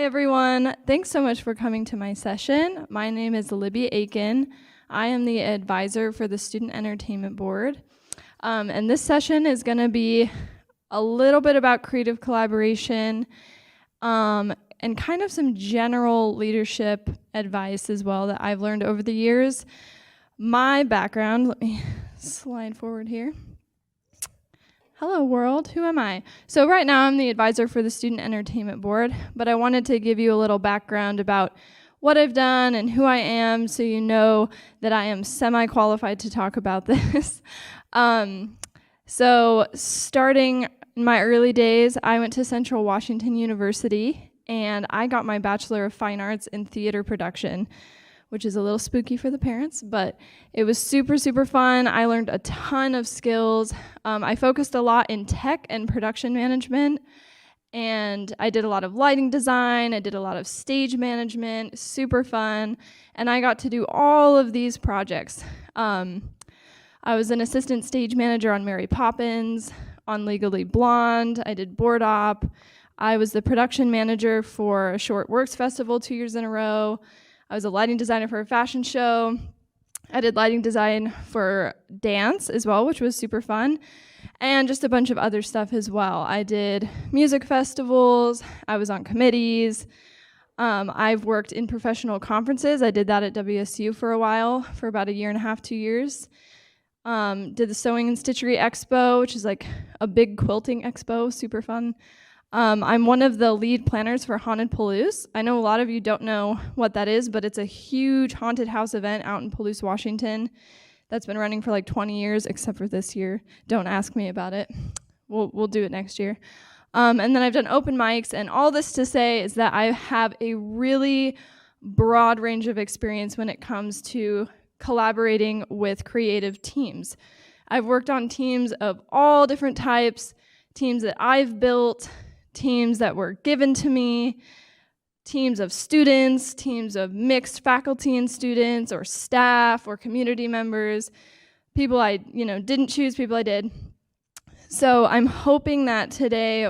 Hi, everyone. Thanks so much for coming to my session. My name is Libby Akin. I am the advisor for the Student Entertainment Board. And this session is going to be a little bit about creative collaboration and kind of some general leadership advice as well that I've learned over the years. My background, let me slide forward here. Hello world, who am I? So right now I'm the advisor for the Student Entertainment Board, but I wanted to give you a little background about what I've done and who I am so you know that I am semi-qualified to talk about this. So starting in my early days, I went to Central Washington University and I got my Bachelor of Fine Arts in Theater Production, which is a little spooky for the parents, but it was super, super fun. I learned a ton of skills. I focused a lot in tech and production management, and I did a lot of lighting design. I did a lot of stage management, super fun, and I got to do all of these projects. I was an assistant stage manager on Mary Poppins, on Legally Blonde. I did board op. I was the production manager for a Short Works Festival 2 years in a row. I was a lighting designer for a fashion show. I did lighting design for dance as well, which was super fun, and just a bunch of other stuff as well. I did music festivals. I was on committees. I've worked in professional conferences. I did that at WSU for a while, for about 1.5 years, 2 years. Did the Sewing and Stitchery Expo, which is like a big quilting expo, super fun. I'm one of the lead planners for Haunted Palouse. I know a lot of you don't know what that is, but it's a huge haunted house event out in Palouse, Washington that's been running for like 20 years, except for this year. Don't ask me about it. We'll do it next year. And then I've done open mics, and all this to say is that I have a really broad range of experience when it comes to collaborating with creative teams. I've worked on teams of all different types, teams that I've built, teams that were given to me, teams of students, teams of mixed faculty and students, or staff, or community members, people I didn't choose, people I did. So I'm hoping that today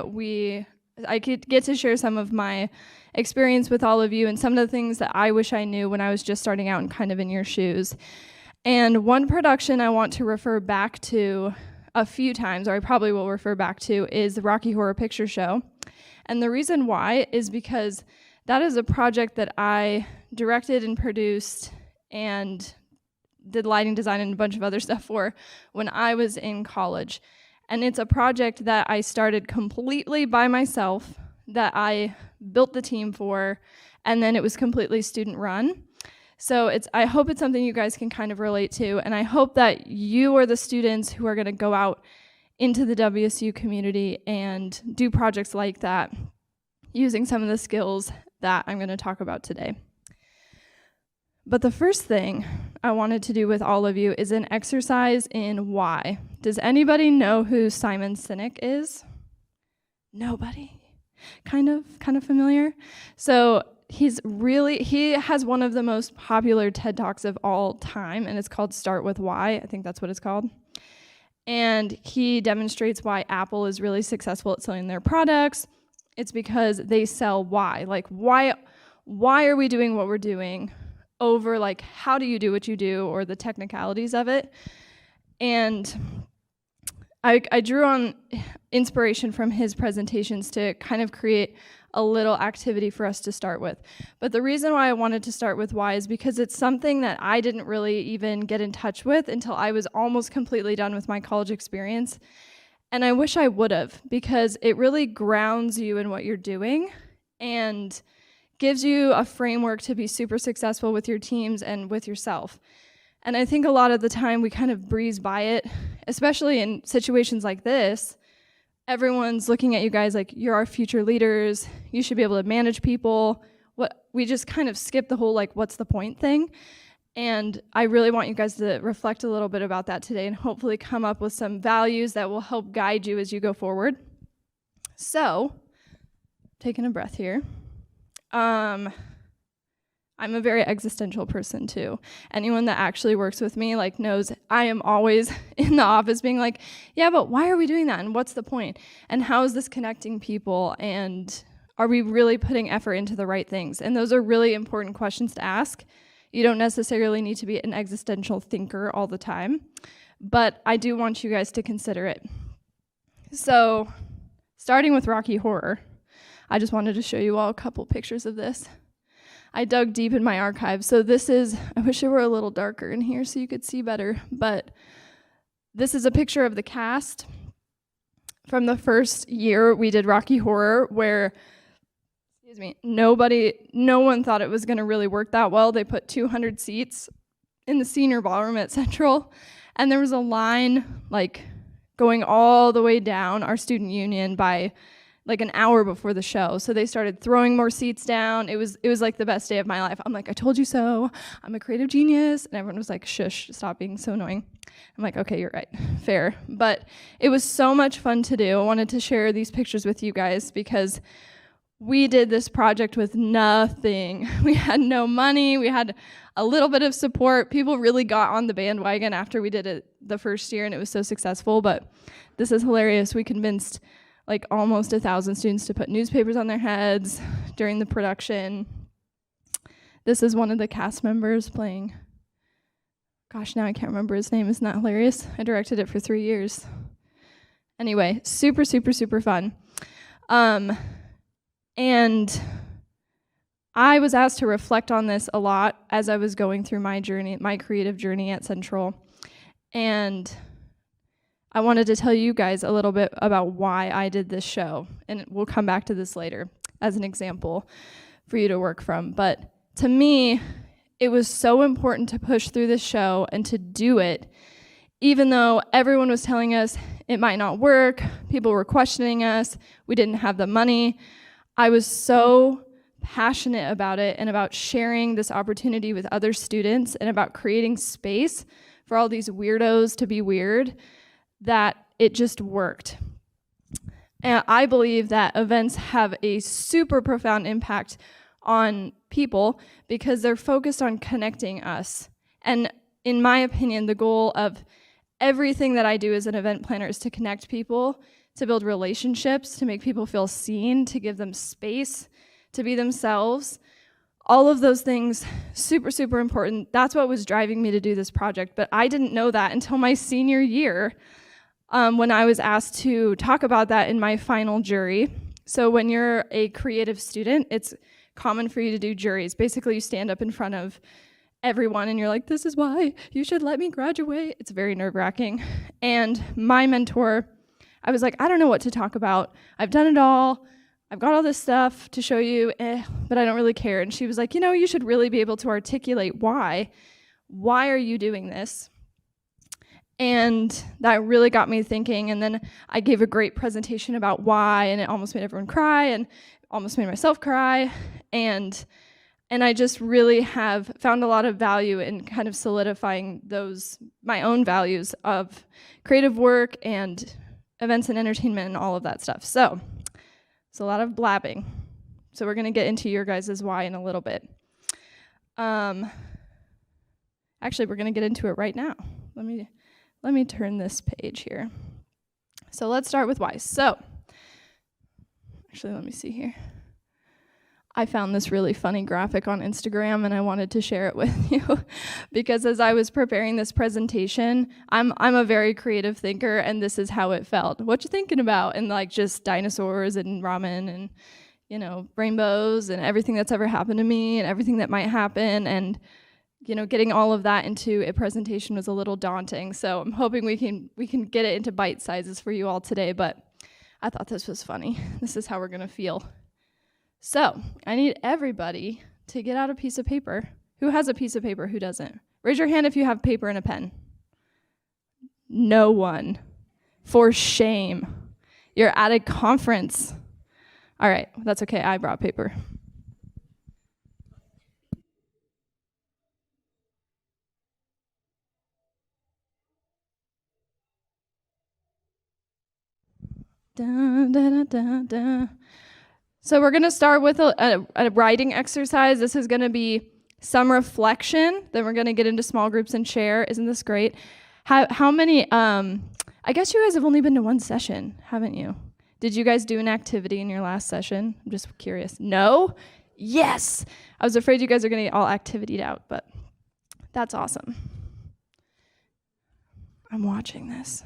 I could get to share some of my experience with all of you and some of the things that I wish I knew when I was just starting out and kind of in your shoes. And one production I want to refer back to a few times, or I probably will refer back to, is the Rocky Horror Picture Show. And the reason why is because that is a project that I directed and produced and did lighting design and a bunch of other stuff for when I was in college. And it's a project that I started completely by myself, that I built the team for, and then it was completely student run. So I hope it's something you guys can kind of relate to, and I hope that you are the students who are going to go out into the WSU community and do projects like that using some of the skills that I'm going to talk about today. But the first thing I wanted to do with all of you is an exercise in why. Does anybody know who Simon Sinek is? Nobody? Kind of familiar? So he has one of the most popular TED Talks of all time, and it's called Start With Why. I think that's what it's called. And he demonstrates why Apple is really successful at selling their products. It's because they sell why. Like, why are we doing what we're doing over, like, how do you do what you do, or the technicalities of it. And I drew on inspiration from his presentations to kind of create a little activity for us to start with. But the reason why I wanted to start with why is because it's something that I didn't really even get in touch with until I was almost completely done with my college experience. And I wish I would have, because it really grounds you in what you're doing and gives you a framework to be super successful with your teams and with yourself. And I think a lot of the time we kind of breeze by it, especially in situations like this. Everyone's looking at you guys like, you're our future leaders, you should be able to manage people. We just kind of skip the whole, like, what's the point thing? And I really want you guys to reflect a little bit about that today and hopefully come up with some values that will help guide you as you go forward. So, taking a breath here. I'm a very existential person too. Anyone that actually works with me knows I am always in the office being like, yeah, but why are we doing that? And what's the point? And how is this connecting people? And Are we really putting effort into the right things? And those are really important questions to ask. You don't necessarily need to be an existential thinker all the time, but I do want you guys to consider it. So, starting with Rocky Horror, I just wanted to show you all a couple pictures of this. I dug deep in my archives. So this is, I wish it were a little darker in here so you could see better, but this is a picture of the cast from the first year we did Rocky Horror, where, no one thought it was gonna really work that well. They put 200 seats in the senior ballroom at Central, and there was a line like going all the way down our student union by like an hour before the show. So they started throwing more seats down. It was like the best day of my life. I'm like, I told you so. I'm a creative genius. And everyone was like, shush, stop being so annoying. I'm like, okay, you're right, fair. But it was so much fun to do. I wanted to share these pictures with you guys because we did this project with nothing. We had no money. We had a little bit of support. People really got on the bandwagon after we did it the first year, and it was so successful. But this is hilarious. We convinced like almost 1,000 students to put newspapers on their heads during the production. This is one of the cast members playing, gosh, now I can't remember his name. Isn't that hilarious? I directed it for 3 years. Anyway, super, super, super fun. And I was asked to reflect on this a lot as I was going through my journey, my creative journey at Central. And I wanted to tell you guys a little bit about why I did this show. And we'll come back to this later as an example for you to work from. But to me, it was so important to push through this show and to do it, even though everyone was telling us it might not work, people were questioning us, we didn't have the money. I was so passionate about it and about sharing this opportunity with other students and about creating space for all these weirdos to be weird that it just worked. And I believe that events have a super profound impact on people because they're focused on connecting us. And in my opinion, the goal of everything that I do as an event planner is to connect people, to build relationships, to make people feel seen, to give them space, to be themselves. All of those things, super, super important. That's what was driving me to do this project, but I didn't know that until my senior year when I was asked to talk about that in my final jury. So when you're a creative student, it's common for you to do juries. Basically, you stand up in front of everyone and you're like, this is why you should let me graduate. It's very nerve-wracking. And my mentor, I was like, I don't know what to talk about. I've done it all. I've got all this stuff to show you, but I don't really care. And she was like, you should really be able to articulate why. Why are you doing this? And that really got me thinking. And then I gave a great presentation about why, and it almost made everyone cry and almost made myself cry. And I just really have found a lot of value in kind of solidifying my own values of creative work and events and entertainment and all of that stuff. So it's a lot of blabbing. So we're going to get into your guys' why in a little bit. Actually, we're going to get into it right now. Let me turn this page here. So let's start with why. So actually, let me see here. I found this really funny graphic on Instagram and I wanted to share it with you because as I was preparing this presentation, I'm a very creative thinker and this is how it felt. What you thinking about? And like just dinosaurs and ramen and rainbows and everything that's ever happened to me and everything that might happen, and getting all of that into a presentation was a little daunting. So I'm hoping we can get it into bite sizes for you all today, but I thought this was funny. This is how we're gonna feel. So I need everybody to get out a piece of paper. Who has a piece of paper? Who doesn't? Raise your hand if you have paper and a pen. No one. For shame. You're at a conference. All right, that's okay. I brought paper. Dun, dun, dun, dun. So we're going to start with a writing exercise. This is going to be some reflection. Then we're going to get into small groups and share. Isn't this great? How many, I guess you guys have only been to one session, haven't you? Did you guys do an activity in your last session? I'm just curious. No? Yes! I was afraid you guys are going to get all activitied out, but that's awesome. I'm watching this.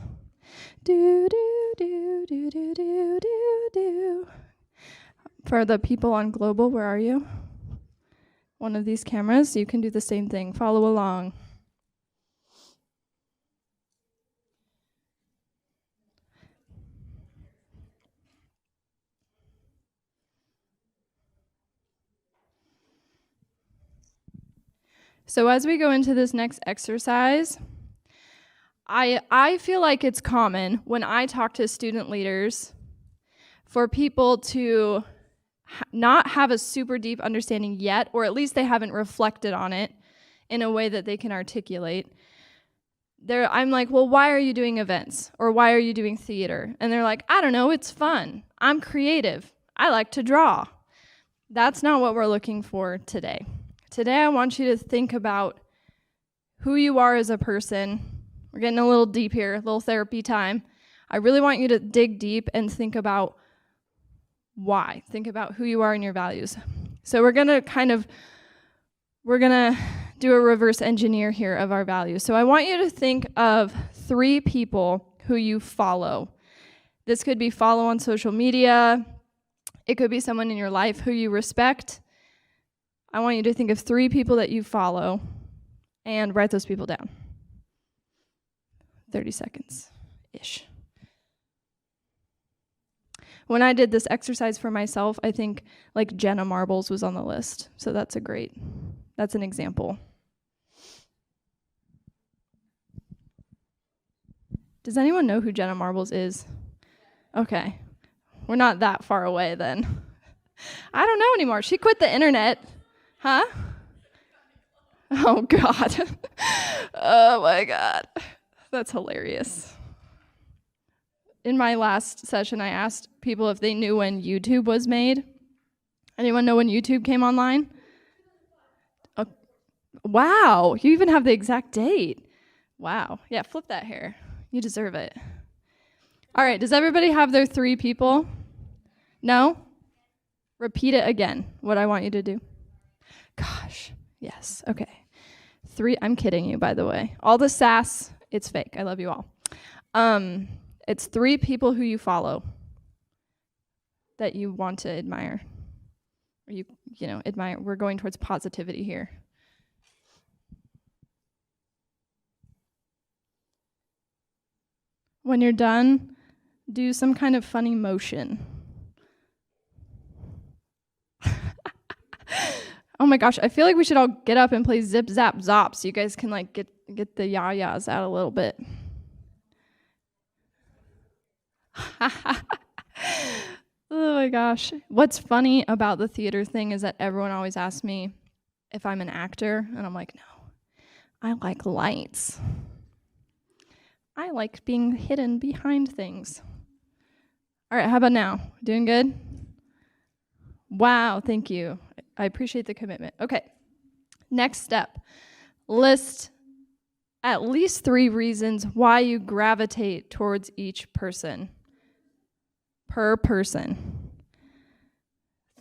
Do, do, do, do, do, do, do, do. For the people on Global, where are you? One of these cameras, you can do the same thing. Follow along. So as we go into this next exercise, I feel like it's common when I talk to student leaders for people to not have a super deep understanding yet, or at least they haven't reflected on it in a way that they can articulate. I'm like, well, why are you doing events? Or why are you doing theater? And they're like, I don't know, it's fun. I'm creative. I like to draw. That's not what we're looking for today. Today, I want you to think about who you are as a person. We're getting a little deep here, a little therapy time. I really want you to dig deep and think about why. Think about who you are and your values. So we're gonna do a reverse engineer here of our values. So I want you to think of 3 people who you follow. This could be follow on social media. It could be someone in your life who you respect. I want you to think of 3 people that you follow and write those people down. 30 seconds-ish. When I did this exercise for myself, I think like Jenna Marbles was on the list. So that's an example. Does anyone know who Jenna Marbles is? Okay. We're not that far away then. I don't know anymore. She quit the internet. Huh? Oh, God. Oh, my God. That's hilarious. In my last session, I asked people if they knew when YouTube was made. Anyone know when YouTube came online? Oh, wow, you even have the exact date. Wow. Yeah, flip that hair. You deserve it. All right, does everybody have their 3 people? No? Repeat it again, what I want you to do. Gosh, yes, okay. 3, I'm kidding you, by the way. All the sass, it's fake. I love you all. It's 3 people who you follow that you want to admire. Or you admire. We're going towards positivity here. When you're done, do some kind of funny motion. Oh my gosh, I feel like we should all get up and play zip, zap, zop so you guys can like get the yah-yahs out a little bit. Oh my gosh. What's funny about the theater thing is that everyone always asks me if I'm an actor, and I'm like, no, I like lights. I like being hidden behind things. All right, how about now? Doing good? Wow, thank you. I appreciate the commitment. Okay, next step. List at least 3 reasons why you gravitate towards each person. Per person.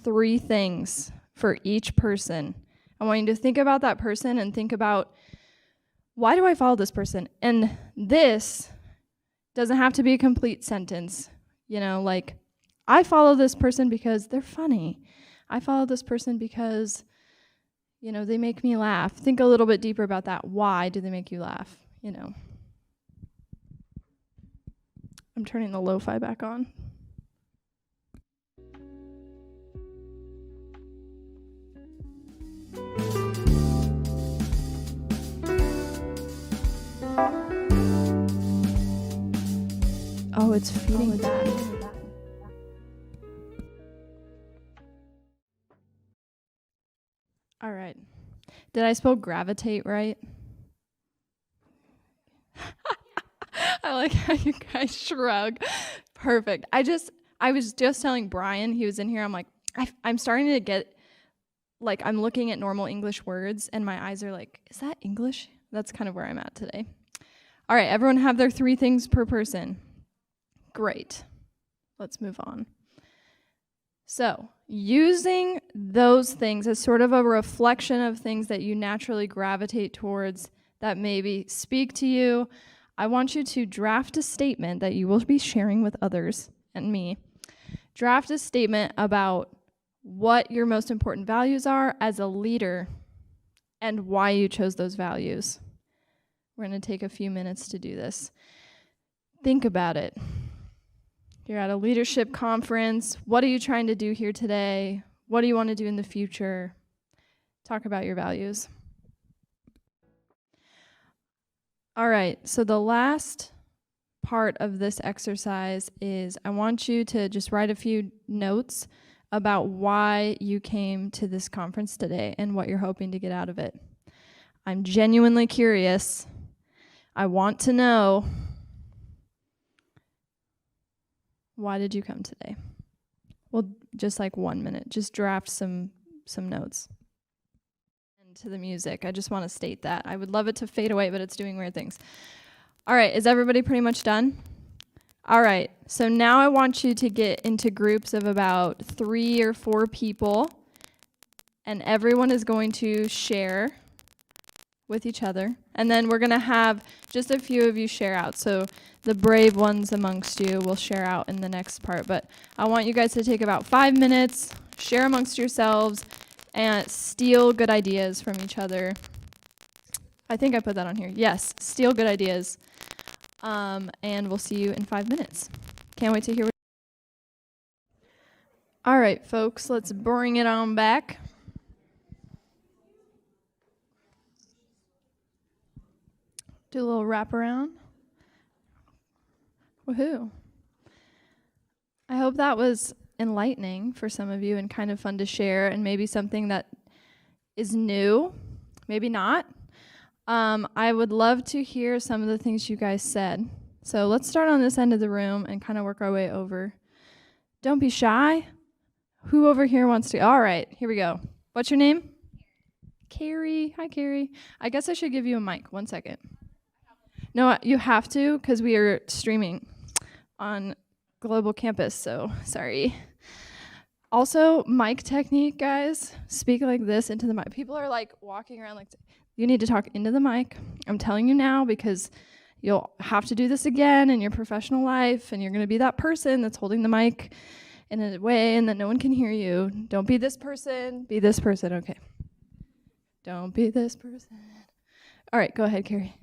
3 things for each person. I want you to think about that person and think about, why do I follow this person? And this doesn't have to be a complete sentence. Like, I follow this person because they're funny. I follow this person because, they make me laugh. Think a little bit deeper about that. Why do they make you laugh? I'm turning the lo-fi back on. Oh, it's feeding back. All right. Did I spell gravitate right? I like how you guys shrug. Perfect. I was just telling Brian, he was in here, I'm like, I'm starting to get, like, I'm looking at normal English words, and my eyes are like, is that English? That's kind of where I'm at today. All right, everyone have their 3 things per person. Great. Let's move on. So, using those things as sort of a reflection of things that you naturally gravitate towards that maybe speak to you, I want you to draft a statement that you will be sharing with others and me. Draft a statement about what your most important values are as a leader and why you chose those values. We're going to take a few minutes to do this. Think about it. You're at a leadership conference. What are you trying to do here today? What do you want to do in the future? Talk about your values. All right, so the last part of this exercise is I want you to just write a few notes about why you came to this conference today and what you're hoping to get out of it. I'm genuinely curious. I want to know, why did you come today? Well, just like 1 minute. Just draft some notes. And to the music, I just want to state that. I would love it to fade away, but it's doing weird things. All right, is everybody pretty much done? All right, so now I want you to get into groups of about 3 or 4 people, and everyone is going to share with each other. And then we're going to have just a few of you share out. So the brave ones amongst you will share out in the next part. But I want you guys to take about 5 minutes, share amongst yourselves, and steal good ideas from each other. I think I put that on here. Yes, steal good ideas. And we'll see you in 5 minutes. Can't wait to hear what. All right, folks, let's bring it on back. Do a little wraparound. Woohoo. I hope that was enlightening for some of you and kind of fun to share, and maybe something that is new, maybe not. I would love to hear some of the things you guys said. So let's start on this end of the room and kind of work our way over. Don't be shy. Who over here wants to? All right, here we go. What's your name? Carrie. Hi, Carrie. I guess I should give you a mic. 1 second. No, you have to, because we are streaming on Global Campus, so sorry. Also, mic technique, guys. Speak like this into the mic. People are like walking around like, you need to talk into the mic. I'm telling you now, because you'll have to do this again in your professional life, and you're going to be that person that's holding the mic in a way and that no one can hear you. Don't be this person. Be this person. Okay. Don't be this person. All right, go ahead, Carrie.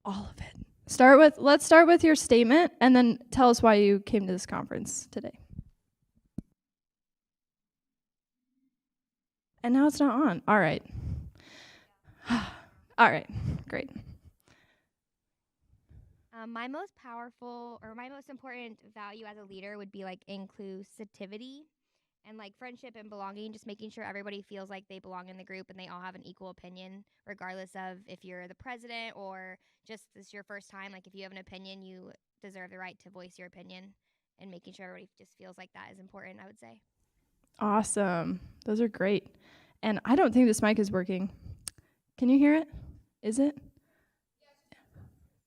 All of it. Let's start with your statement, and then tell us why you came to this conference today. And now it's not on. All right. All right, great. My most powerful or my most important value as a leader would be like inclusivity and like friendship and belonging, just making sure everybody feels like they belong in the group and they all have an equal opinion, regardless of if you're the president or just this is your first time. Like if you have an opinion, you deserve the right to voice your opinion, and making sure everybody just feels like that is important, I would say. Awesome. Those are great. And I don't think this mic is working. Can you hear it? Is it?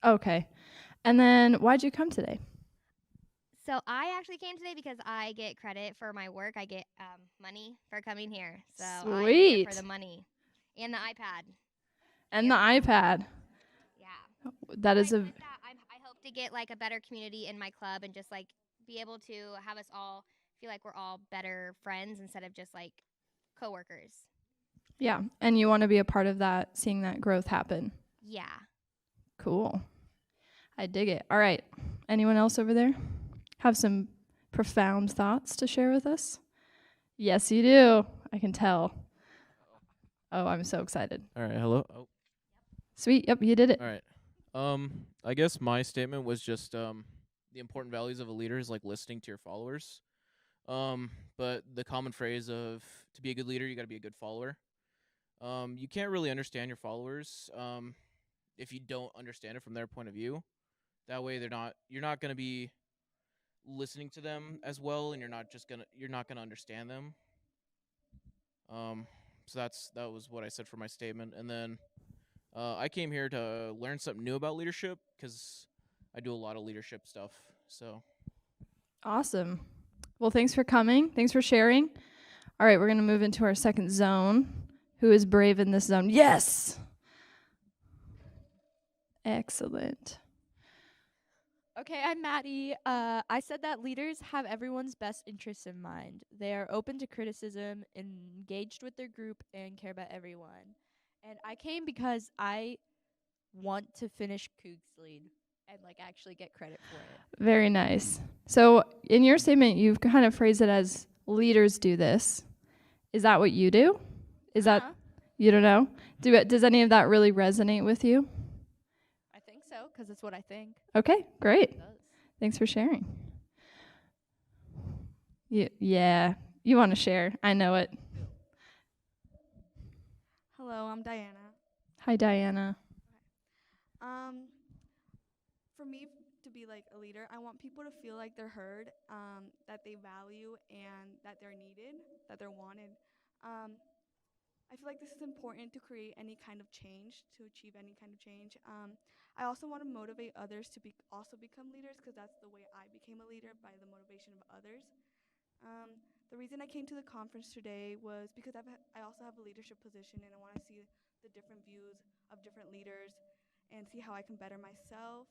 Okay. And then why'd you come today? So I actually came today because I get credit for my work. I get money for coming here. So I'm here for Sweet. the money and the iPad. And the iPad. Yeah. That is With that, I hope to get like a better community in my club and just like be able to have us all feel like we're all better friends instead of just like coworkers. Yeah, and you want to be a part of that, seeing that growth happen. Yeah. Cool. I dig it. All right. Anyone else over there have some profound thoughts to share with us? Yes, you do. I can tell. Oh, I'm so excited. All right, hello. Oh, Sweet. Yep, you did it. all right. I guess my statement was just the important values of a leader is like listening to your followers. But the common phrase of to be a good leader, you got to be a good follower. You can't really understand your followers if you don't understand it from their point of view. That way, you're not gonna be listening to them as well, and you're not gonna understand them. So that was what I said for my statement, and then I came here to learn something new about leadership because I do a lot of leadership stuff. So Awesome. Well, thanks for coming. Thanks for sharing. All right, we're going to move into our second zone. Who is brave in this zone? Yes. Excellent. Okay, I'm Maddie. I said that leaders have everyone's best interests in mind. They are open to criticism, engaged with their group, and care about everyone. And I came because I want to finish Coog's lead and like actually get credit for it. Very nice. So, in your statement, you've kind of phrased it as leaders do this. Is that what you do? Is that you don't know? Does any of that really resonate with you? I think so, because it's what I think. Okay, great. It does. Thanks for sharing. Yeah, you want to share. I know it. Hello, I'm Diana. Hi, Diana. For me to be like a leader, I want people to feel like they're heard, that they value, and that they're needed, that they're wanted. I feel like this is important to create any kind of change, to achieve any kind of change. I also want to motivate others to also become leaders, because that's the way I became a leader, by the motivation of others. The reason I came to the conference today was because I also have a leadership position, and I want to see the different views of different leaders and see how I can better myself.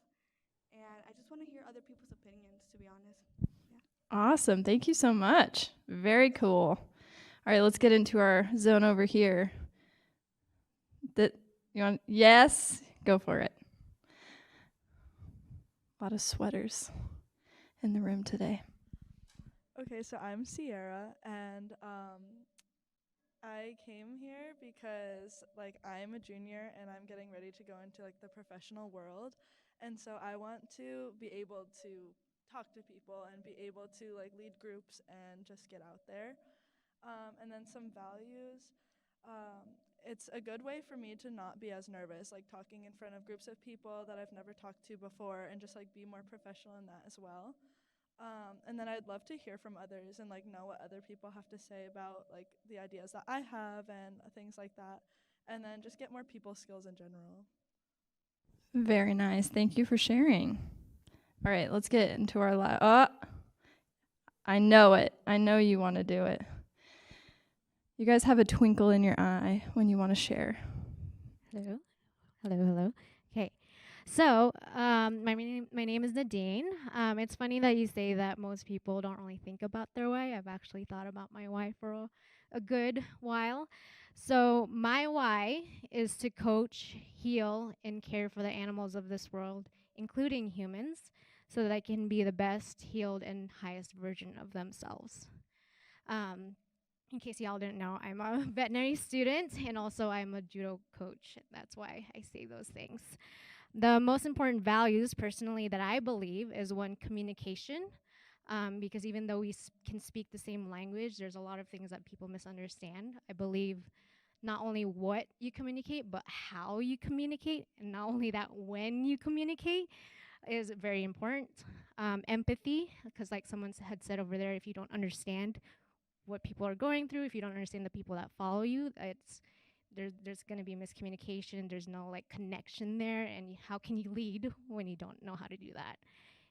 And I just want to hear other people's opinions, to be honest. Yeah. Awesome. Thank you so much. Very cool. All right, let's get into our zone over here. Yes, go for it. A lot of sweaters in the room today. Okay, so I'm Sierra, and I came here because like I'm a junior and I'm getting ready to go into like the professional world, and so I want to be able to talk to people and be able to like lead groups and just get out there. And then some values. It's a good way for me to not be as nervous, like talking in front of groups of people that I've never talked to before, and just like be more professional in that as well. And then I'd love to hear from others and like know what other people have to say about like the ideas that I have and things like that. And then just get more people skills in general. Very nice. Thank you for sharing. All right, let's get into our I know it. I know you want to do it. You guys have a twinkle in your eye when you want to share. Hello, hello. Okay, so my name is Nadine. It's funny that you say that most people don't really think about their why. I've actually thought about my why for a good while. So my why is to coach, heal, and care for the animals of this world, including humans, so that they can be the best, healed, and highest version of themselves. In case y'all didn't know, I'm a veterinary student and also I'm a judo coach. That's why I say those things. The most important values, personally, that I believe is one, communication. Because even though we can speak the same language, there's a lot of things that people misunderstand. I believe not only what you communicate, but how you communicate, and not only that, when you communicate is very important. Empathy, because like someone had said over there, if you don't understand what people are going through, if you don't understand the people that follow you, there's going to be miscommunication. There's no like connection there, and how can you lead when you don't know how to do that?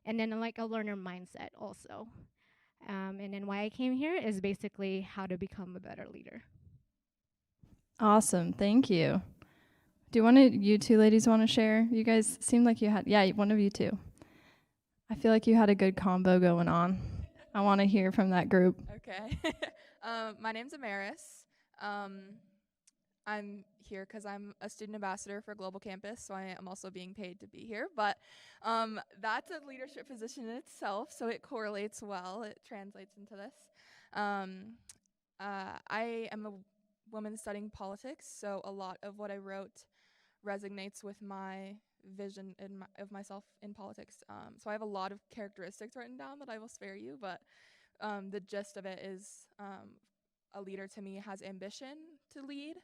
And then like a learner mindset also. And then why I came here is basically how to become a better leader. Awesome. Thank you. Do you two ladies want to share? You guys seemed like you had, one of you two. I feel like you had a good combo going on. I want to hear from that group. Okay. My name's Amaris. I'm here because I'm a student ambassador for Global Campus, so I am also being paid to be here. But that's a leadership position in itself, so it correlates well. It translates into this. I am a woman studying politics, so a lot of what I wrote resonates with my vision of myself in politics. So I have a lot of characteristics written down that I will spare you, but the gist of it is a leader to me has ambition to lead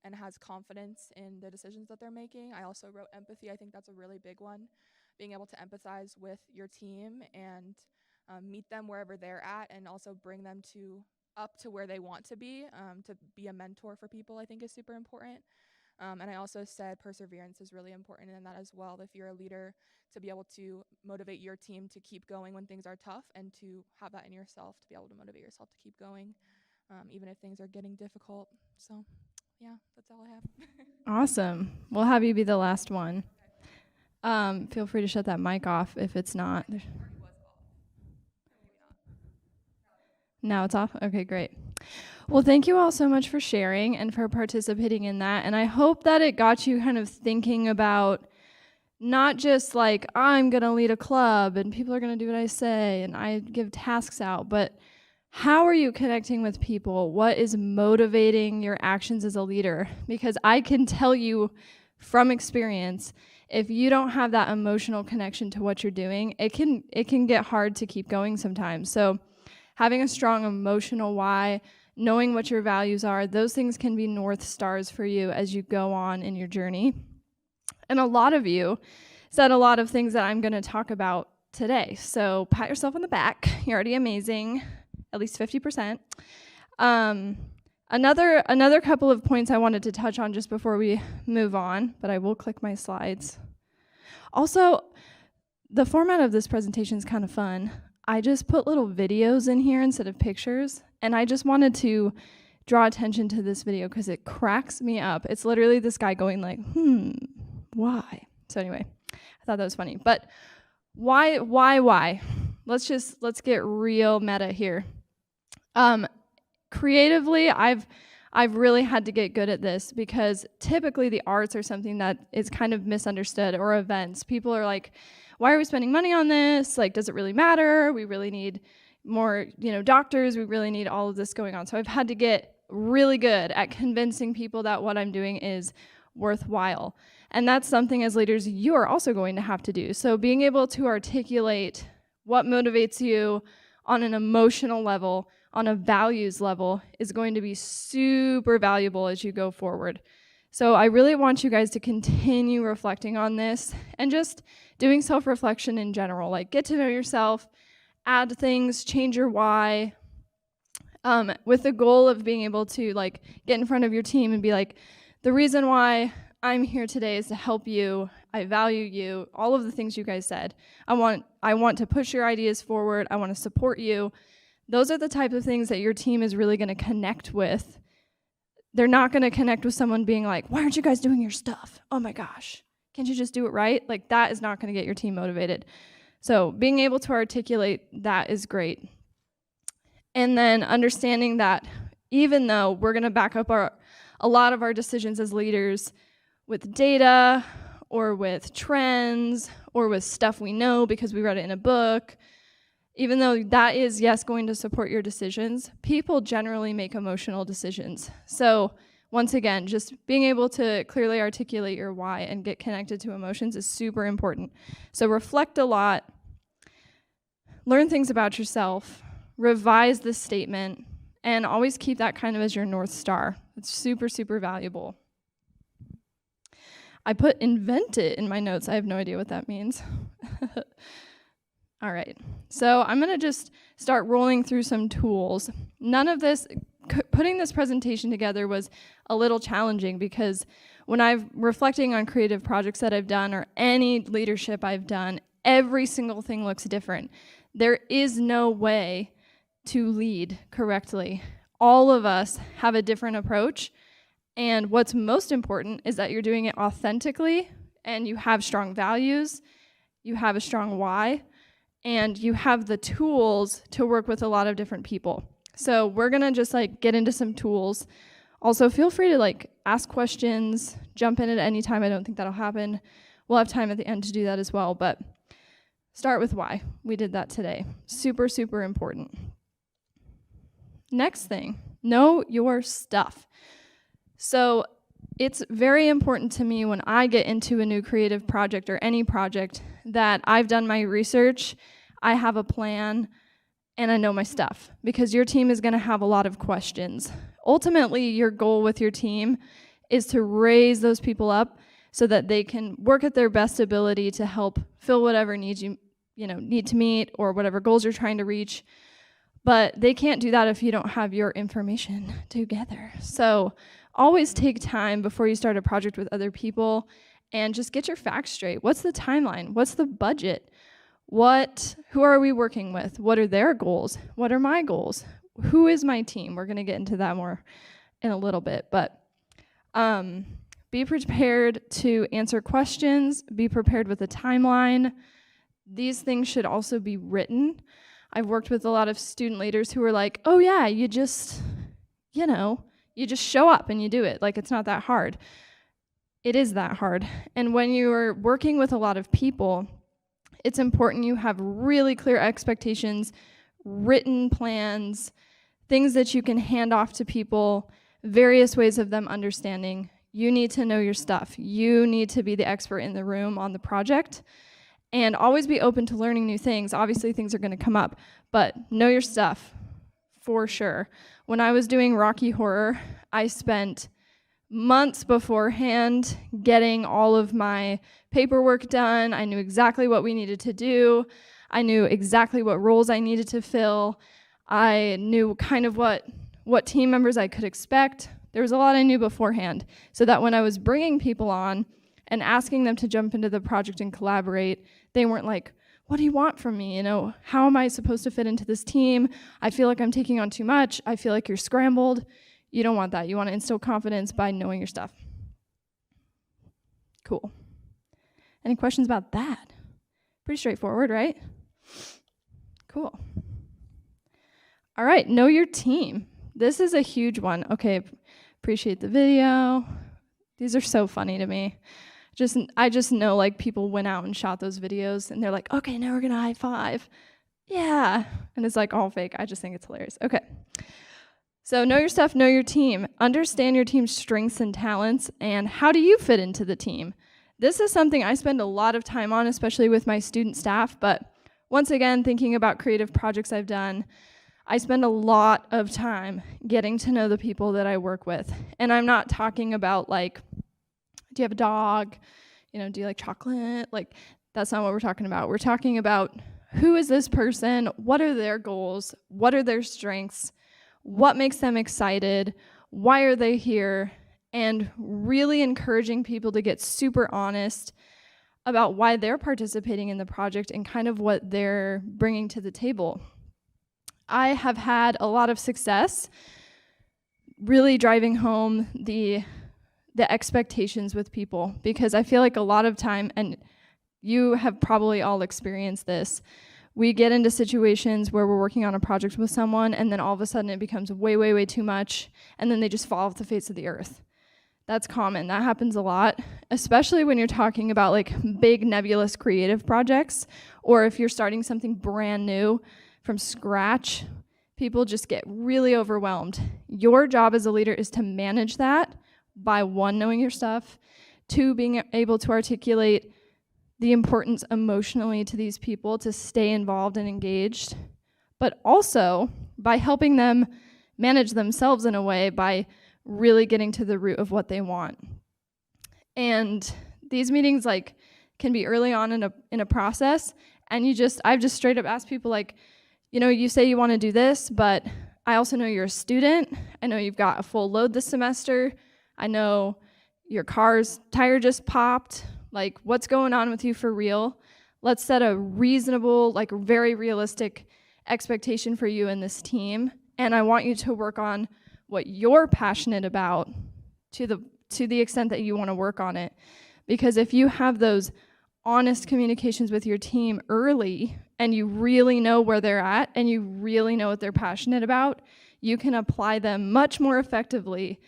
and has confidence in the decisions that they're making. I also wrote empathy. I think that's a really big one. Being able to empathize with your team and meet them wherever they're at, and also bring them up to where they want to be a mentor for people, I think is super important. And I also said perseverance is really important in that as well. If you're a leader, to be able to motivate your team to keep going when things are tough, and to have that in yourself to be able to motivate yourself to keep going, even if things are getting difficult. So, yeah, that's all I have. Awesome. We'll have you be the last one. Feel free to shut that mic off if it's not. Now it's off? Okay, great. Well, thank you all so much for sharing and for participating in that. And I hope that it got you kind of thinking about not just like, I'm going to lead a club and people are going to do what I say and I give tasks out, but how are you connecting with people? What is motivating your actions as a leader? Because I can tell you from experience, if you don't have that emotional connection to what you're doing, it can get hard to keep going sometimes. So having a strong emotional why, knowing what your values are, those things can be North Stars for you as you go on in your journey. And a lot of you said a lot of things that I'm going to talk about today. So pat yourself on the back. You're already amazing, at least 50%. Another couple of points I wanted to touch on just before we move on, but I will click my slides. Also, the format of this presentation is kind of fun. I just put little videos in here instead of pictures, and I just wanted to draw attention to this video because it cracks me up. It's literally this guy going like, why? So anyway, I thought that was funny. But why? Let's get real meta here. Creatively, I've really had to get good at this because typically the arts are something that is kind of misunderstood, or events. People are like, why are we spending money on this? Like, does it really matter? We really need more, doctors. We really need all of this going on. So I've had to get really good at convincing people that what I'm doing is worthwhile. And that's something as leaders you are also going to have to do. So being able to articulate what motivates you on an emotional level, on a values level, is going to be super valuable as you go forward. So I really want you guys to continue reflecting on this and just doing self-reflection in general. Like, get to know yourself, add things, change your why, with the goal of being able to like get in front of your team and be like, the reason why I'm here today is to help you. I value you. All of the things you guys said. I want to push your ideas forward. I want to support you. Those are the type of things that your team is really going to connect with. They're not going to connect with someone being like, why aren't you guys doing your stuff? Oh my gosh, can't you just do it right? Like, that is not going to get your team motivated. So being able to articulate that is great. And then understanding that even though we're going to back up a lot of our decisions as leaders with data or with trends or with stuff we know because we read it in a book, even though that is, yes, going to support your decisions, people generally make emotional decisions. So once again, just being able to clearly articulate your why and get connected to emotions is super important. So reflect a lot, learn things about yourself, revise this statement, and always keep that kind of as your North Star. It's super, super valuable. I put invent it in my notes. I have no idea what that means. All right, so I'm gonna just start rolling through some tools. None of this, putting this presentation together was a little challenging because when I'm reflecting on creative projects that I've done or any leadership I've done, every single thing looks different. There is no way to lead correctly. All of us have a different approach, and what's most important is that you're doing it authentically and you have strong values, you have a strong why, and you have the tools to work with a lot of different people. So we're gonna just like get into some tools. Also, feel free to like ask questions, jump in at any time. I don't think that'll happen. We'll have time at the end to do that as well, but start with why. We did that today. Super, super important. Next thing, know your stuff. So it's very important to me when I get into a new creative project or any project that I've done my research, I have a plan, and I know my stuff, because your team is going to have a lot of questions. Ultimately, your goal with your team is to raise those people up so that they can work at their best ability to help fill whatever needs you need to meet or whatever goals you're trying to reach. But they can't do that if you don't have your information together. So Always take time before you start a project with other people and just get your facts straight. What's the timeline? What's the budget? Who are we working with? What are their goals? What are my goals? Who is my team? We're gonna get into that more in a little bit, but be prepared to answer questions, be prepared with a timeline. These things should also be written. I've worked with a lot of student leaders who are like, oh yeah, you just show up and you do it. Like, it's not that hard. It is that hard. And when you're working with a lot of people, it's important you have really clear expectations, written plans, things that you can hand off to people, various ways of them understanding. You need to know your stuff. You need to be the expert in the room on the project, and always be open to learning new things. Obviously, things are going to come up, but know your stuff for sure. When I was doing Rocky Horror, I spent months beforehand getting all of my paperwork done. I knew exactly what we needed to do. I knew exactly what roles I needed to fill. I knew kind of what team members I could expect. There was a lot I knew beforehand, so that when I was bringing people on and asking them to jump into the project and collaborate, they weren't like, what do you want from me? How am I supposed to fit into this team? I feel like I'm taking on too much. I feel like you're scrambled. You don't want that. You want to instill confidence by knowing your stuff. Cool. Any questions about that? Pretty straightforward, right? Cool. All right, know your team. This is a huge one. Okay, appreciate the video. These are so funny to me. I just know, like, people went out and shot those videos and they're like, okay, now we're gonna high five. Yeah, and it's like all fake. I just think it's hilarious. Okay, so know your stuff, know your team. Understand your team's strengths and talents, and how do you fit into the team? This is something I spend a lot of time on, especially with my student staff, but once again, thinking about creative projects I've done, I spend a lot of time getting to know the people that I work with. And I'm not talking about, like, do you have a dog? Do you like chocolate? Like, that's not what we're talking about. We're talking about, who is this person? What are their goals? What are their strengths? What makes them excited? Why are they here? And really encouraging people to get super honest about why they're participating in the project and kind of what they're bringing to the table. I have had a lot of success really driving home the expectations with people, because I feel like a lot of time, and you have probably all experienced this, we get into situations where we're working on a project with someone and then all of a sudden it becomes way, way, way too much, and then they just fall off the face of the earth. That's common. That happens a lot, especially when you're talking about, like, big nebulous creative projects, or if you're starting something brand new from scratch. People just get really overwhelmed. Your job as a leader is to manage that by, 1, knowing your stuff, 2, being able to articulate the importance emotionally to these people to stay involved and engaged, but also by helping them manage themselves in a way by really getting to the root of what they want. And these meetings, like, can be early on in a process, and I've just straight up asked people, like, you say you want to do this, but I also know you're a student. I know you've got a full load this semester. I know your car's tire just popped. Like, what's going on with you for real? Let's set a reasonable, like, very realistic expectation for you and this team. And I want you to work on what you're passionate about to the extent that you want to work on it. Because if you have those honest communications with your team early, and you really know where they're at, and you really know what they're passionate about, you can apply them much more effectively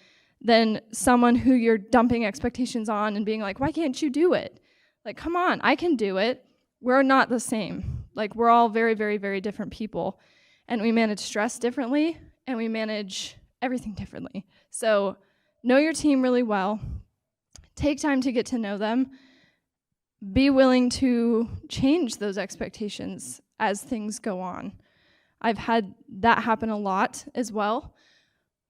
than someone who you're dumping expectations on and being like, why can't you do it? Like, come on, I can do it. We're not the same. Like, we're all very, very, very different people, and we manage stress differently, and we manage everything differently. So know your team really well. Take time to get to know them. Be willing to change those expectations as things go on. I've had that happen a lot as well,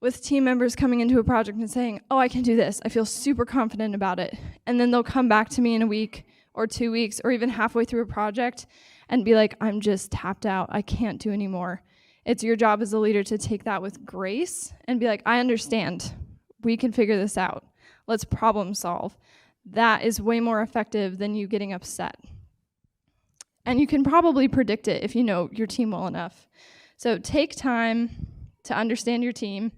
with team members coming into a project and saying, oh, I can do this. I feel super confident about it. And then they'll come back to me in a week or 2 weeks or even halfway through a project and be like, I'm just tapped out. I can't do anymore. It's your job as a leader to take that with grace and be like, I understand. we can figure this out. Let's problem solve. That is way more effective than you getting upset. And you can probably predict it if you know your team well enough. So take time to understand your team.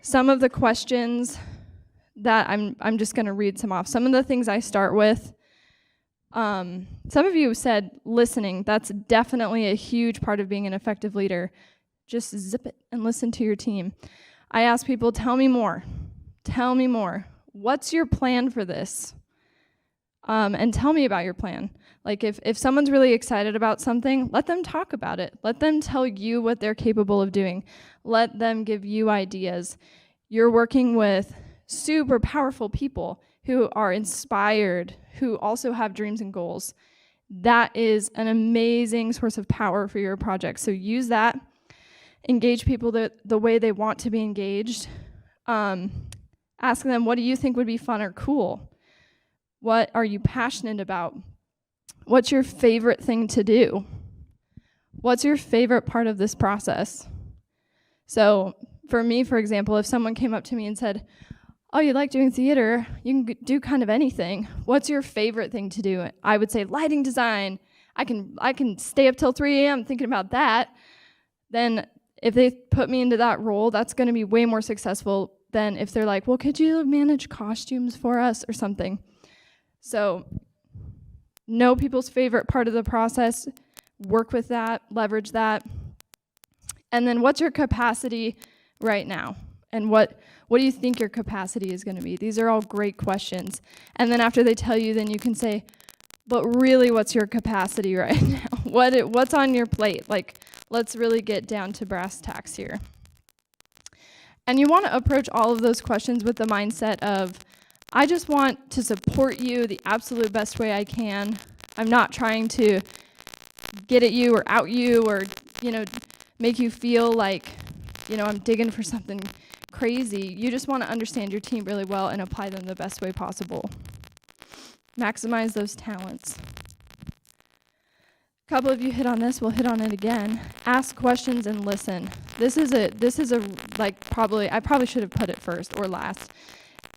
Some of the questions that I'm just going to read some off. Some of the things I start with, some of you said listening. That's definitely a huge part of being an effective leader. Just zip it and listen to your team. I ask people, tell me more. Tell me more. What's your plan for this? And tell me about your plan. Like if someone's really excited about something, let them talk about it. Let them tell you what they're capable of doing. Let them give you ideas. You're working with super powerful people who are inspired, who also have dreams and goals. That is an amazing source of power for your project. So use that. Engage people the way they want to be engaged. Ask them, what do you think would be fun or cool? What are you passionate about? What's your favorite thing to do? What's your favorite part of this process? So for me, for example, if someone came up to me and said, oh, you like doing theater, you can do kind of anything. What's your favorite thing to do? I would say lighting design. I can stay up till 3 a.m. thinking about that. Then if they put me into that role, that's going to be way more successful than if they're like, well, could you manage costumes for us or something? So know people's favorite part of the process, work with that, leverage that. And then what's your capacity right now? And what do you think your capacity is going to be? These are all great questions. And then after they tell you, then you can say, but really, what's your capacity right now? What's on your plate? Like, let's really get down to brass tacks here. And you want to approach all of those questions with the mindset of, I just want to support you the absolute best way I can. I'm not trying to get at you or out you or, make you feel like, I'm digging for something crazy. You just want to understand your team really well and apply them the best way possible. Maximize those talents. A couple of you hit on this, we'll hit on it again. Ask questions and listen. This is I probably should have put it first or last.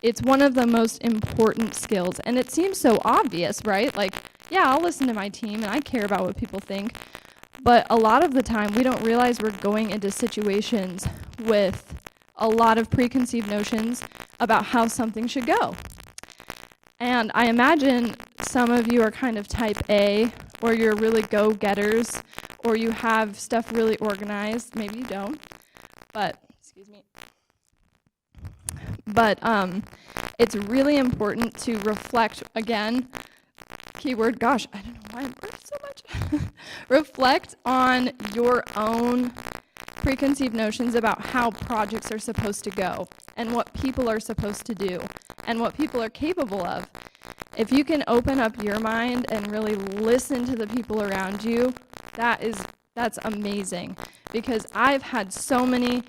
It's one of the most important skills, and it seems so obvious, right? Like, yeah, I'll listen to my team and I care about what people think, but a lot of the time we don't realize we're going into situations with a lot of preconceived notions about how something should go. And I imagine some of you are kind of type A, or you're really go-getters, or you have stuff really organized. Maybe you don't, but, it's really important to reflect, again, keyword, gosh, I don't know why I'm working so much. Reflect on your own preconceived notions about how projects are supposed to go, and what people are supposed to do, and what people are capable of. If you can open up your mind and really listen to the people around you, that's amazing. Because I've had so many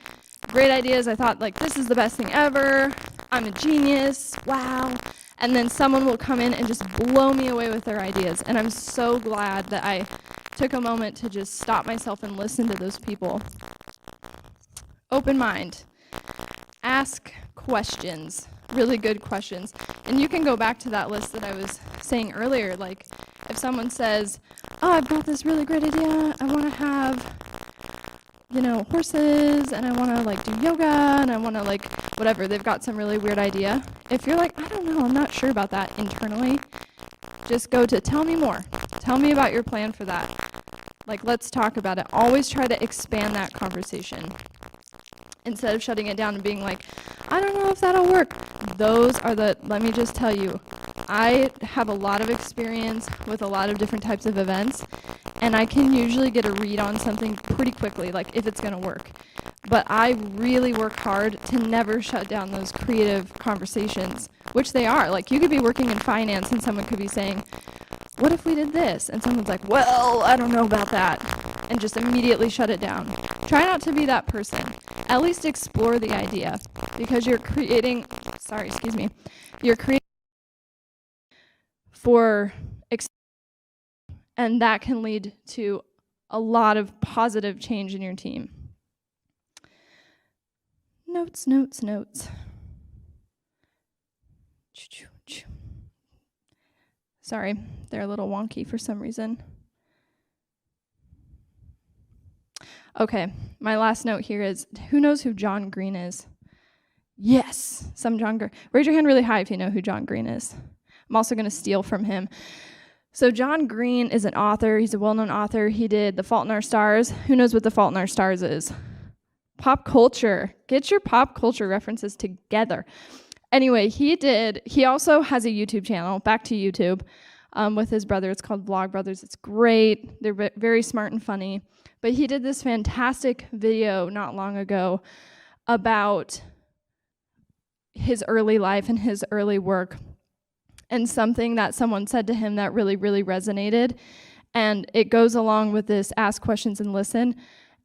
great ideas. I thought, like, this is the best thing ever. I'm a genius. Wow. And then someone will come in and just blow me away with their ideas. And I'm so glad that I took a moment to just stop myself and listen to those people. Open mind. Ask questions. Really good questions. And you can go back to that list that I was saying earlier. Like, if someone says, oh, I've got this really great idea. I want to have, horses, and I want to, do yoga, and I want to, whatever. They've got some really weird idea. If you're like, I don't know, I'm not sure about that internally, just go to tell me more. Tell me about your plan for that. Let's talk about it. Always try to expand that conversation. Instead of shutting it down and being like, I don't know if that'll work. Let me just tell you, I have a lot of experience with a lot of different types of events, and I can usually get a read on something pretty quickly, if it's going to work. But I really work hard to never shut down those creative conversations, which they are. You could be working in finance and someone could be saying, what if we did this? And someone's like, well, I don't know about that, and just immediately shut it down. Try not to be that person. At least explore the idea, because you're creating for and that can lead to a lot of positive change in your team. Notes. Sorry, they're a little wonky for some reason. Okay, my last note here is, who knows who John Green is? Yes, some John Green. Raise your hand really high if you know who John Green is. I'm also going to steal from him. So John Green is an author. He's a well-known author. He did The Fault in Our Stars. Who knows what The Fault in Our Stars is? Pop culture. Get your pop culture references together. Anyway, he also has a YouTube channel, back to YouTube, with his brother. It's called Vlog Brothers. It's great. They're very smart and funny. But he did this fantastic video not long ago about his early life and his early work, and something that someone said to him that really, really resonated. And it goes along with this ask questions and listen.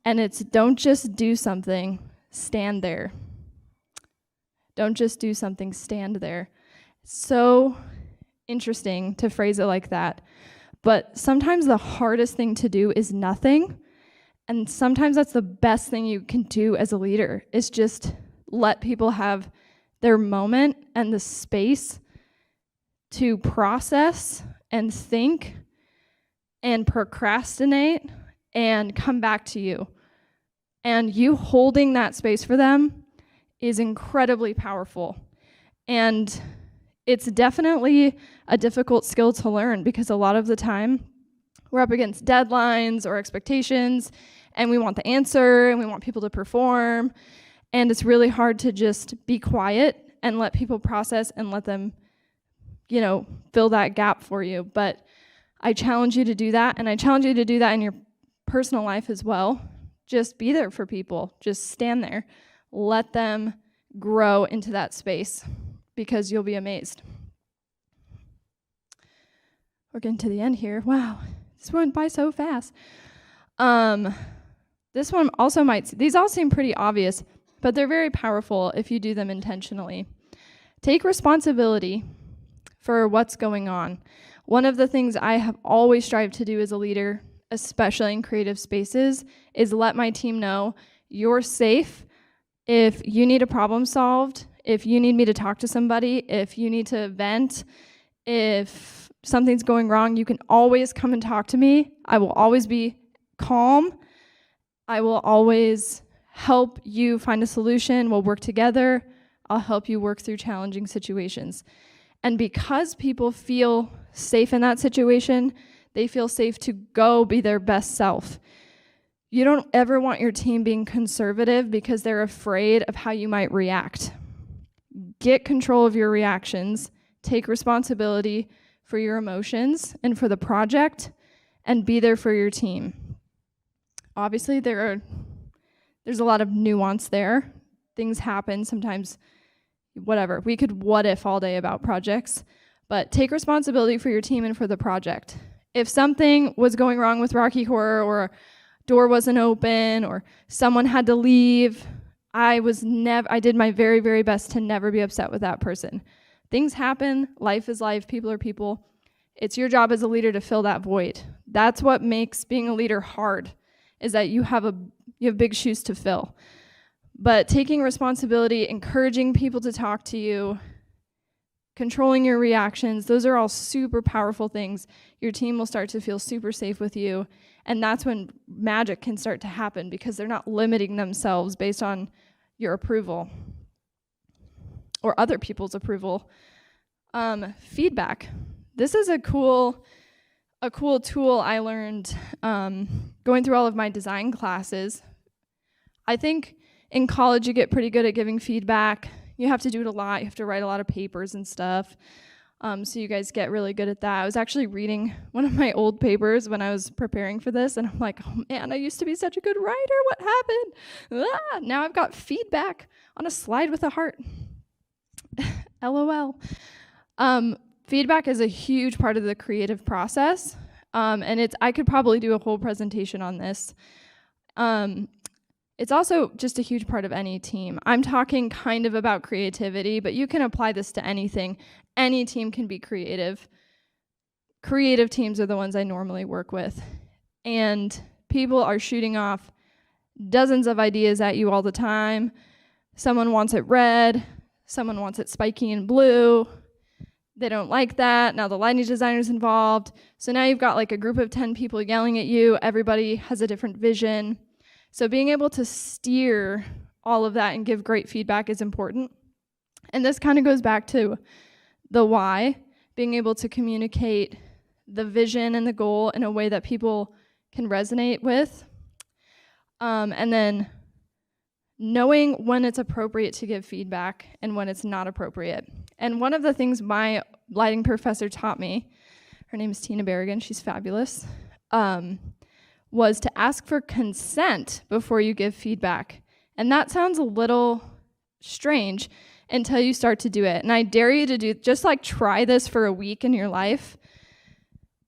And it's, don't just do something, stand there. Don't just do something, stand there. So interesting to phrase it like that. But sometimes the hardest thing to do is nothing. And sometimes that's the best thing you can do as a leader, is just let people have their moment and the space to process and think and procrastinate and come back to you. And you holding that space for them is incredibly powerful. And it's definitely a difficult skill to learn, because a lot of the time we're up against deadlines or expectations, and we want the answer and we want people to perform. And it's really hard to just be quiet and let people process and let them, fill that gap for you. But I challenge you to do that, and I challenge you to do that in your personal life as well. Just be there for people. Just stand there. Let them grow into that space, because you'll be amazed. We're getting to the end here. Wow, this went by so fast. This one also these all seem pretty obvious, but they're very powerful if you do them intentionally. Take responsibility for what's going on. One of the things I have always strived to do as a leader, especially in creative spaces, is let my team know you're safe. If you need a problem solved, if you need me to talk to somebody, if you need to vent, if something's going wrong, you can always come and talk to me. I will always be calm. I will always help you find a solution. We'll work together. I'll help you work through challenging situations. And because people feel safe in that situation, they feel safe to go be their best self. You don't ever want your team being conservative because they're afraid of how you might react. Get control of your reactions. Take responsibility for your emotions and for the project, and be there for your team. Obviously, there's a lot of nuance there. Things happen sometimes, whatever. We could what if all day about projects, but take responsibility for your team and for the project. If something was going wrong with Rocky Horror, or a door wasn't open, or someone had to leave, I did my very, very best to never be upset with that person. Things happen, life is life, people are people. It's your job as a leader to fill that void. That's what makes being a leader hard, is that you have big shoes to fill. But taking responsibility, encouraging people to talk to you, controlling your reactions, those are all super powerful things. Your team will start to feel super safe with you, and that's when magic can start to happen, because they're not limiting themselves based on your approval or other people's approval. Feedback. This is a cool tool I learned going through all of my design classes. I think in college you get pretty good at giving feedback. You have to do it a lot. You have to write a lot of papers and stuff. So you guys get really good at that. I was actually reading one of my old papers when I was preparing for this, and I'm like, oh man, I used to be such a good writer. What happened? Now I've got feedback on a slide with a heart. LOL. Feedback is a huge part of the creative process, and I could probably do a whole presentation on this. It's also just a huge part of any team. I'm talking kind of about creativity, but you can apply this to anything. Any team can be creative. Creative teams are the ones I normally work with. And people are shooting off dozens of ideas at you all the time. Someone wants it red, someone wants it spiky and blue. They don't like that. Now the lighting designer's involved. So now you've got like a group of 10 people yelling at you. Everybody has a different vision. So being able to steer all of that and give great feedback is important. And this kind of goes back to the why, being able to communicate the vision and the goal in a way that people can resonate with. And then knowing when it's appropriate to give feedback and when it's not appropriate. And one of the things my lighting professor taught me, her name is Tina Berrigan, she's fabulous, was to ask for consent before you give feedback. And that sounds a little strange until you start to do it. And I dare you to just like try this for a week in your life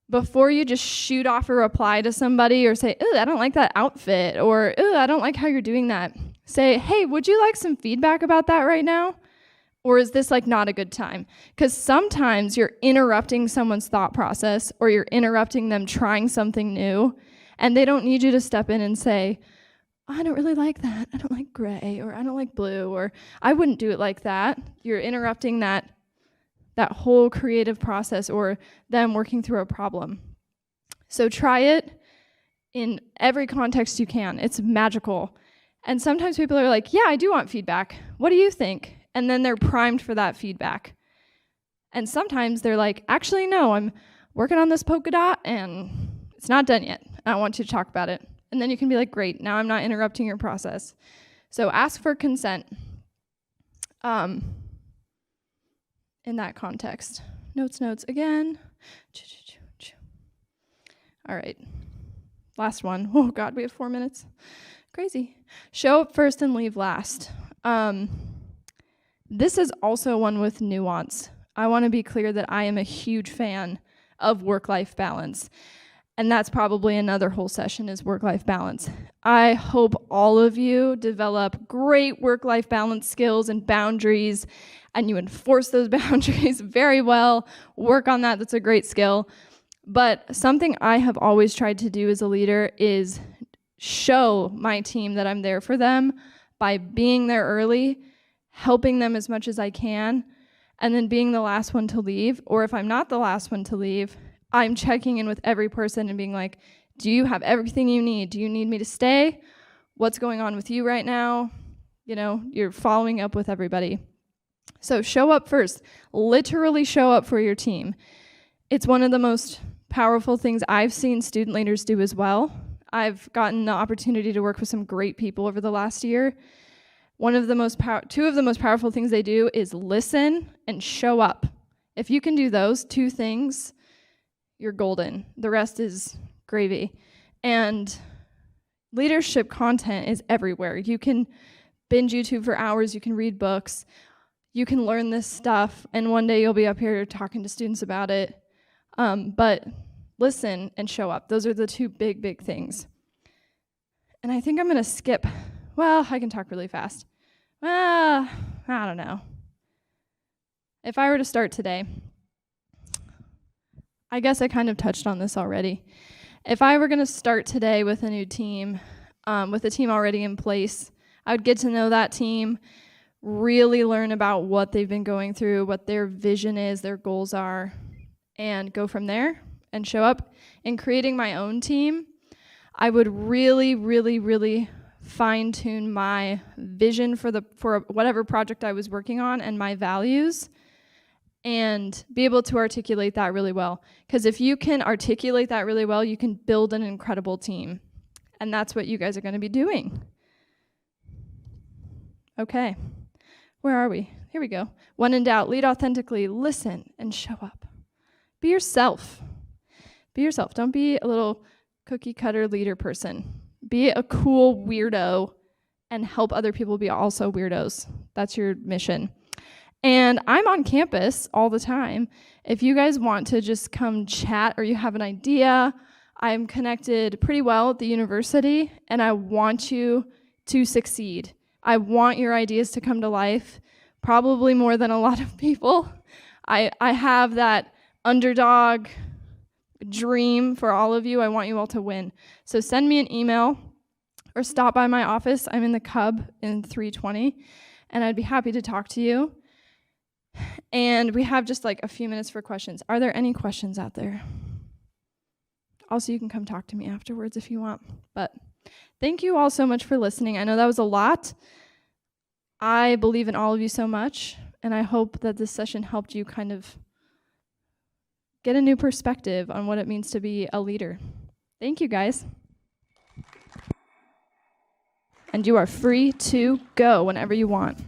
before you just shoot off a reply to somebody or say, "Ooh, I don't like that outfit," or "Ooh, I don't like how you're doing that." Say, "Hey, would you like some feedback about that right now? Or is this like not a good time?" Because sometimes you're interrupting someone's thought process or you're interrupting them trying something new, and they don't need you to step in and say, "I don't really like that. I don't like gray," or "I don't like blue," or "I wouldn't do it like that." You're interrupting that whole creative process or them working through a problem. So try it in every context you can. It's magical. And sometimes people are like, "Yeah, I do want feedback. What do you think?" And then they're primed for that feedback. And sometimes they're like, "Actually, no, I'm working on this polka dot and it's not done yet. I want you to talk about it." And then you can be like, "Great, now I'm not interrupting your process." So ask for consent in that context. Notes again. All right, last one. Oh God, we have 4 minutes. Crazy. Show up first and leave last. This is also one with nuance. I want to be clear that I am a huge fan of work-life balance. And that's probably another whole session is work-life balance. I hope all of you develop great work-life balance skills and boundaries, and you enforce those boundaries very well. Work on that. That's a great skill. But something I have always tried to do as a leader is show my team that I'm there for them by being there early, helping them as much as I can, and then being the last one to leave. Or if I'm not the last one to leave, I'm checking in with every person and being like, "Do you have everything you need? Do you need me to stay? What's going on with you right now?" You know, you're following up with everybody. So show up first. Literally show up for your team. It's one of the most powerful things I've seen student leaders do as well. I've gotten the opportunity to work with some great people over the last year. Two of the most powerful things they do is listen and show up. If you can do those two things, you're golden. The rest is gravy. And leadership content is everywhere. You can binge YouTube for hours. You can read books. You can learn this stuff. And one day you'll be up here talking to students about it. But listen and show up. Those are the two big things. And I think I'm going to skip. Well, I can talk really fast. I don't know. If I were to start today, I guess I kind of touched on this already. If I were going to start today with a new team, with a team already in place, I would get to know that team, really learn about what they've been going through, what their vision is, their goals are, and go from there and show up. In creating my own team, I would really fine-tune my vision for whatever project I was working on and my values, and be able to articulate that really well. Because if you can articulate that really well, you can build an incredible team. And that's what you guys are going to be doing. Okay, where are we? Here we go. When in doubt, lead authentically, listen, and show up. Be yourself. Be yourself. Don't be a little cookie-cutter leader person. Be a cool weirdo and help other people be also weirdos. That's your mission. And I'm on campus all the time. If you guys want to just come chat or you have an idea, I'm connected pretty well at the university, and I want you to succeed. I want your ideas to come to life, probably more than a lot of people. I have that underdog dream for all of you. I want you all to win. So send me an email or stop by my office. I'm in the Cub in 320, and I'd be happy to talk to you. And we have just like a few minutes for questions. Are there any questions out there? Also, you can come talk to me afterwards if you want. But thank you all so much for listening. I know that was a lot. I believe in all of you so much, and I hope that this session helped you kind of get a new perspective on what it means to be a leader. Thank you, guys. And you are free to go whenever you want.